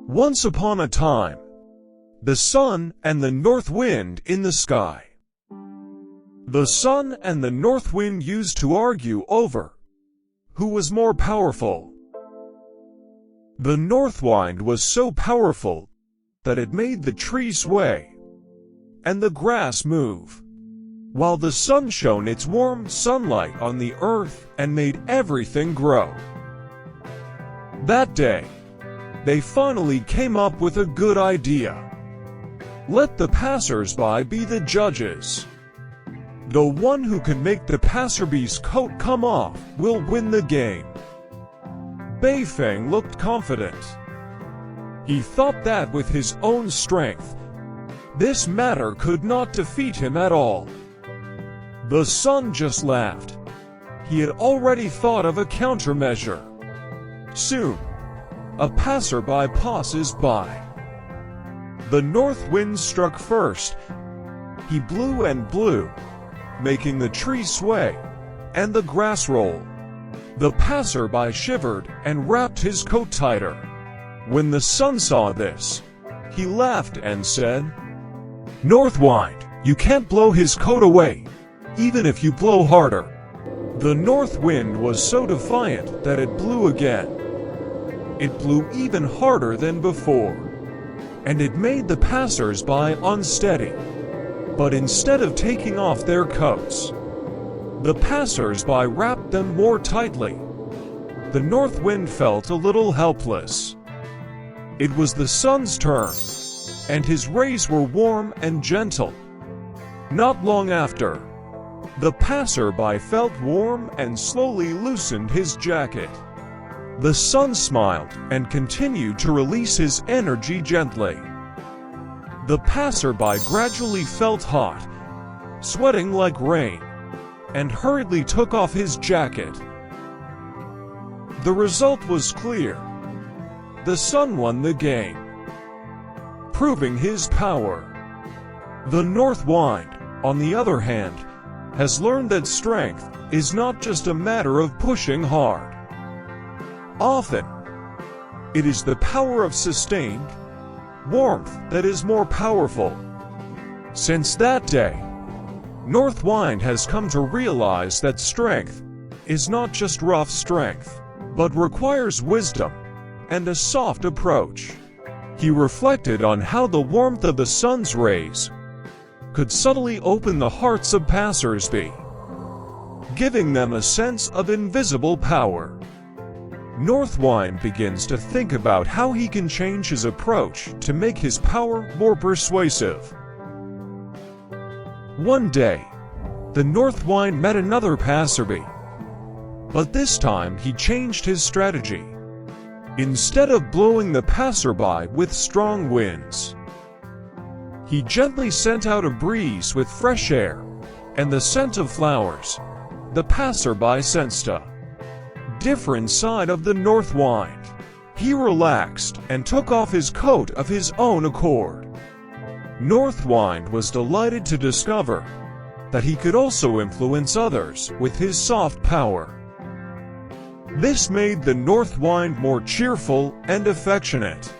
Once upon a time, the sun and the north wind in the sky. The sun and the north wind used to argue over who was more powerful. The north wind was so powerful that it made the trees sway and the grass move, while the sun shone its warm sunlight on the earth and made everything grow. That day, they finally came up with a good idea. Let the passers-by be the judges. The one who can make the passerby's coat come off will win the game. Beifeng looked confident. He thought that with his own strength, this matter could not defeat him at all. The sun just laughed. He had already thought of a countermeasure. Soon, a passerby passes by. The north wind struck first. He blew and blew, making the trees sway and the grass roll. The passerby shivered and wrapped his coat tighter. When the sun saw this, he laughed and said, "North wind, you can't blow his coat away, even if you blow harder." The north wind was so defiant that it blew again. It blew even harder than before, and it made the passers-by unsteady. But instead of taking off their coats, the passers-by wrapped them more tightly. The north wind felt a little helpless. It was the sun's turn, and his rays were warm and gentle. Not long after, the passerby felt warm and slowly loosened his jacket. The sun smiled and continued to release his energy gently. The passerby gradually felt hot, sweating like rain, and hurriedly took off his jacket. The result was clear. The sun won the game, proving his power. The north wind, on the other hand, has learned that strength is not just a matter of pushing hard. Often, it is the power of sustained warmth that is more powerful. Since that day, North Wind has come to realize that strength is not just rough strength, but requires wisdom and a soft approach. He reflected on how the warmth of the sun's rays could subtly open the hearts of passers-by, giving them a sense of invisible power. North Wind begins to think about how he can change his approach to make his power more persuasive. One day, the North Wind met another passerby, but this time he changed his strategy. Instead of blowing the passerby with strong winds, he gently sent out a breeze with fresh air and the scent of flowers. The passerby sensed a different side of the north wind. He relaxed and took off his coat of his own accord. North Wind was delighted to discover that he could also influence others with his soft power. This made the North Wind more cheerful and affectionate,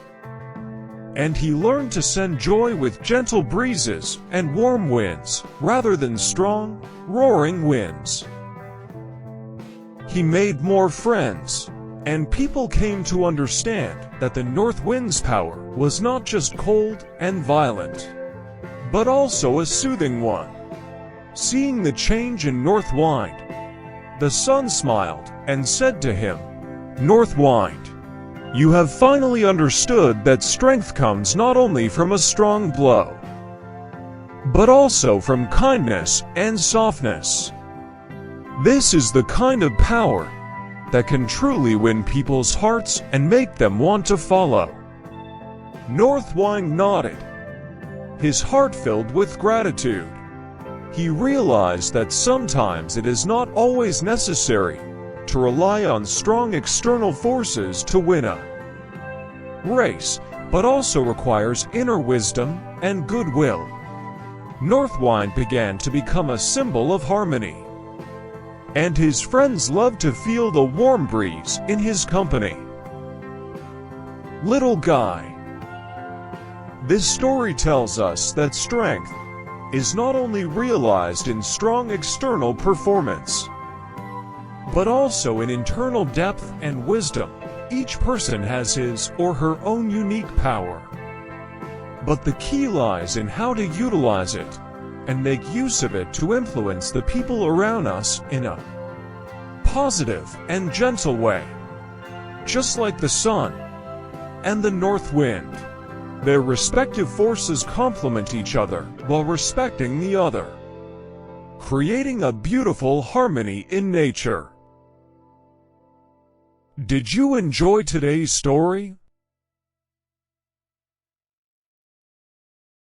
and he learned to send joy with gentle breezes and warm winds rather than strong, roaring winds. He made more friends, and people came to understand that the North Wind's power was not just cold and violent, but also a soothing one. Seeing the change in North Wind, the sun smiled and said to him, "North Wind, you have finally understood that strength comes not only from a strong blow, but also from kindness and softness. This is the kind of power that can truly win people's hearts and make them want to follow." North Wind nodded, his heart filled with gratitude. He realized that sometimes it is not always necessary to rely on strong external forces to win a race, but also requires inner wisdom and goodwill. North Wind began to become a symbol of harmony, and his friends loved to feel the warm breeze in his company. Little guy, This story tells us that strength is not only realized in strong external performance, but also in internal depth and wisdom. Each person has his or her own unique power, but the key lies in how to utilize it and make use of it to influence the people around us in a positive and gentle way. Just like the sun and the north wind, their respective forces complement each other while respecting the other, creating a beautiful harmony in nature. Did you enjoy today's story?